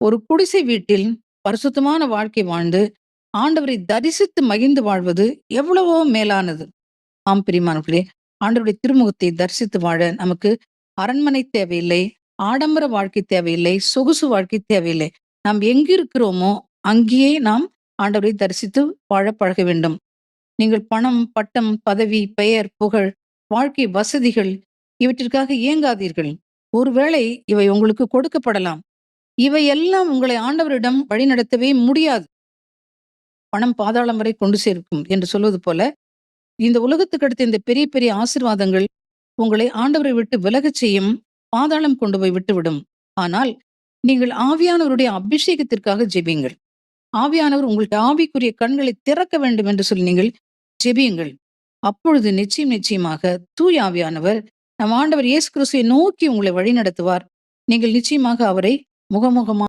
ஒரு குடிசை வீட்டில் பரிசுத்தமான வாழ்க்கை வாழ்ந்து, ஆண்டவரை தரிசித்து மகிழ்ந்து வாழ்வது எவ்வளவோ மேலானது. ஆம் பிரியமானவர்களே, ஆண்டவருடைய திருமுகத்தை தரிசித்து வாழ நமக்கு அரண்மனை தேவையில்லை, ஆடம்பர வாழ்க்கை தேவையில்லை, சொகுசு வாழ்க்கை தேவையில்லை. நாம் எங்கு இருக்கிறோமோ, அங்கேயே நாம் ஆண்டவரை தரிசித்து வாழ பழக வேண்டும். நீங்கள் பணம், பட்டம், பதவி, பெயர், புகழ், வாழ்க்கை வசதிகள் இவற்றிற்காக ஏங்காதீர்கள். ஒருவேளை இவை உங்களுக்கு கொடுக்கப்படலாம். இவையெல்லாம் உங்களை ஆண்டவரிடம் வழிநடத்தவே முடியாது. பணம் பாதாளம் வரை கொண்டு சேர்க்கும் என்று சொல்வது போல, இந்த உலகத்துக்கு அடுத்த இந்த பெரிய பெரிய ஆசீர்வாதங்கள் உங்களை ஆண்டவரை விட்டு விலகச் செய்யும், பாதாளம் கொண்டு போய் விட்டுவிடும். ஆனால் நீங்கள் ஆவியானவருடைய அபிஷேகத்திற்காக ஜெபியுங்கள். ஆவியானவர் உங்களுக்கு ஆவிக்குரிய கண்களை திறக்க வேண்டும் என்று சொல்லி நீங்கள் ஜெபியுங்கள். அப்பொழுது நிச்சயமாக தூய ஆவியானவர் நம் ஆண்டவர் இயேசு கிறிஸ்துவை நோக்கி உங்களை வழிநடத்துவார். நீங்கள் நிச்சயமாக அவரை முகமுகமா